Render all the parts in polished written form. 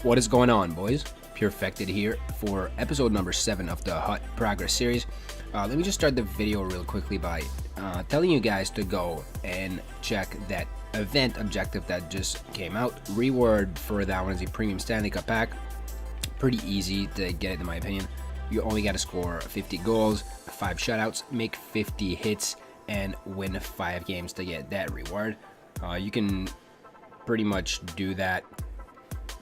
What is going on, boys? Perfected here for episode number 7 of the Hut Progress series. Let me just start the video real quickly by telling you guys to go and check that event objective that just came out. Reward for that one is a premium Stanley Cup pack. Pretty easy to get it in my opinion. You only got to score 50 goals, 5 shutouts, make 50 hits, and win 5 games to get that reward. You can pretty much do that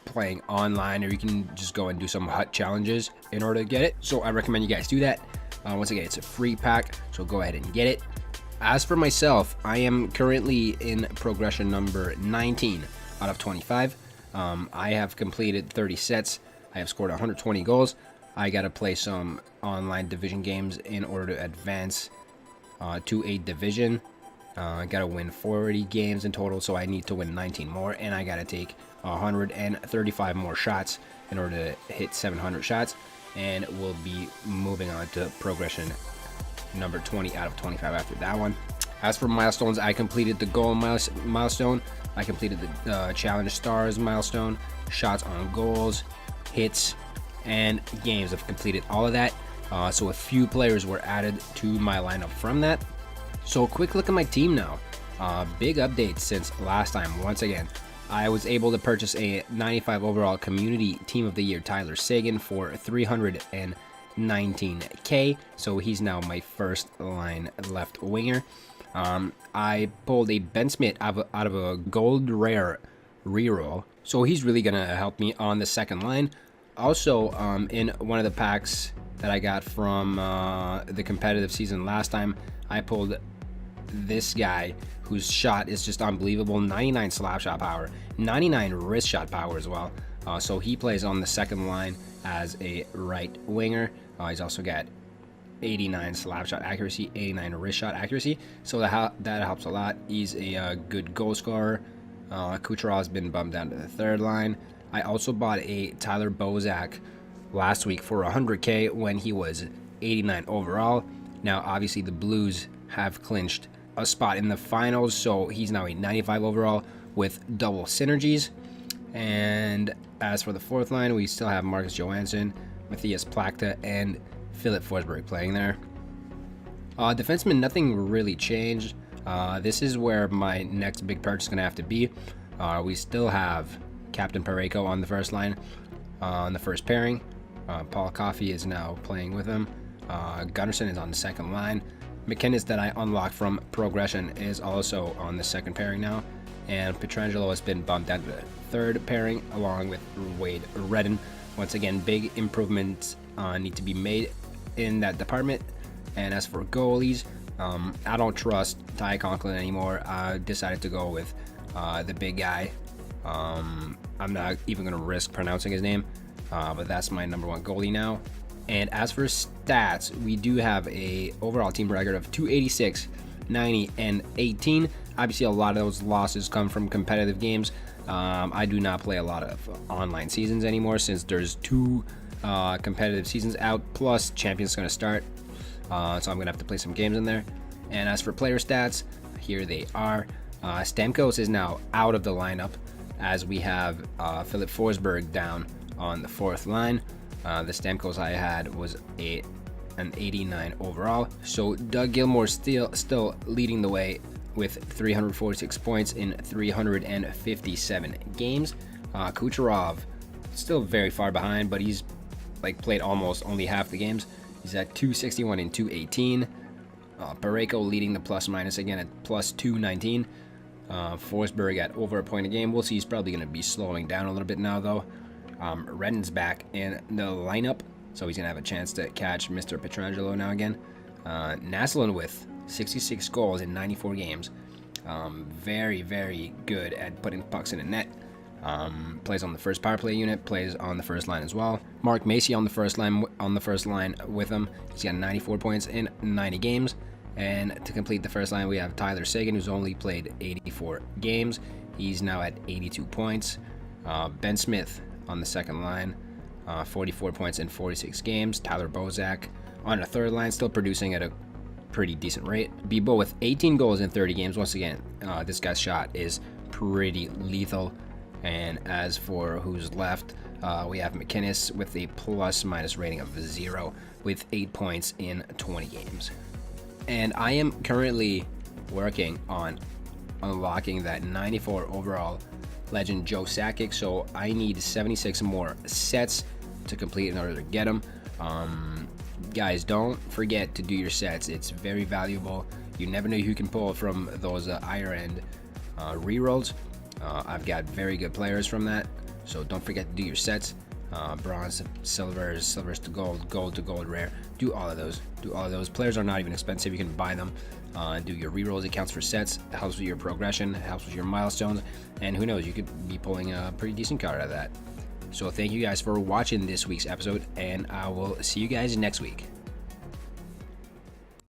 playing online, or you can just go and do some hut challenges in order to get it. So I recommend you guys do that. Once again, it's a free pack, so go ahead and get it. As for myself, I am currently in progression number 19 out of 25. I have completed 30 sets. I have scored 120 goals. I gotta play some online division games in order to advance to a division. I gotta win 40 games in total, so I need to win 19 more, and I gotta take 135 more shots in order to hit 700 shots, and we'll be moving on to progression number 20 out of 25 after that one. As for milestones, I completed the goal milestone. I completed the challenge stars milestone, shots on goals, hits, and games. I've completed all of that. So a few players were added to my lineup from that. So a quick look at my team now. Big updates since last time. Once again, I was able to purchase a 95 overall community team of the year Tyler Seguin for 319k. So he's now my first line left winger. I pulled a Ben Smith out of a gold rare reroll. So he's really gonna help me on the second line. Also, in one of the packs that I got from the competitive season last time, I pulled this guy whose shot is just unbelievable. 99 slap shot power, 99 wrist shot power as well. So he plays on the second line as a right winger. He's also got 89 slap shot accuracy, 89 wrist shot accuracy, so that helps a lot. He's a good goal scorer. Kucherov has been bumped down to the third line. I also bought a Tyler Bozak last week for 100k when he was 89 overall. Now obviously the Blues have clinched a spot in the finals, so he's now a 95 overall with double synergies. And as for the fourth line, we still have Marcus Johansson, Matthias Plakta, and Philip Forsberg playing there. Defenseman, nothing really changed. This is where my next big purchase is going to have to be. We still have Captain Parayko on the first line, on the first pairing. Paul Coffey is now playing with him. Gunnarsson is on the second line. McKinnis, that I unlocked from progression, is also on the second pairing now. And Pietrangelo has been bumped down to the third pairing along with Wade Redden. Once again, big improvements need to be made in that department. And as for goalies, I don't trust Ty Conklin anymore. I decided to go with the big guy. I'm not even going to risk pronouncing his name, but that's my number 1 goalie now. And as for stats, we do have a overall team record of 286, 90, and 18. Obviously, a lot of those losses come from competitive games. I do not play a lot of online seasons anymore since there's 2 competitive seasons out, plus Champions going to start. So I'm going to have to play some games in there. And as for player stats, here they are. Stamkos is now out of the lineup as we have Philip Forsberg down on the fourth line. The Stamkos I had was an 89 overall. So Doug Gilmour still leading the way with 346 points in 357 games. Kucherov still very far behind, but he's played almost only half the games. He's at 261 and 218. Parayko leading the plus minus again at plus 219. Forsberg at over a point a game. We'll see. He's probably going to be slowing down a little bit now though. Redden's back in the lineup, so he's going to have a chance to catch Mr. Pietrangelo now again. Naslund with 66 goals in 94 games. Very, very good at putting pucks in the net. Plays on the first power play unit, plays on the first line as well. Mark Macy on the first line with him. He's got 94 points in 90 games. And to complete the first line, we have Tyler Seguin, who's only played 84 games. He's now at 82 points. Ben Smith on the second line, 44 points in 46 games. Tyler Bozak on the third line, still producing at a pretty decent rate. Bibo with 18 goals in 30 games. Once again, this guy's shot is pretty lethal. And as for who's left, We have McInnes with a plus-minus rating of 0 with 8 points in 20 games. And I am currently working on unlocking that 94 overall legend Joe Sakic, so I need 76 more sets to complete in order to get him. Guys, don't forget to do your sets. It's very valuable. You never know who can pull from those higher end rerolls. I've got very good players from that, so don't forget to do your sets. Bronze, silvers to gold, gold to gold rare. Do all of those. Players are not even expensive. You can buy them. Do your rerolls. It counts for sets. It helps with your progression. It helps with your milestones. And who knows, you could be pulling a pretty decent card out of that. So thank you guys for watching this week's episode, and I will see you guys next week.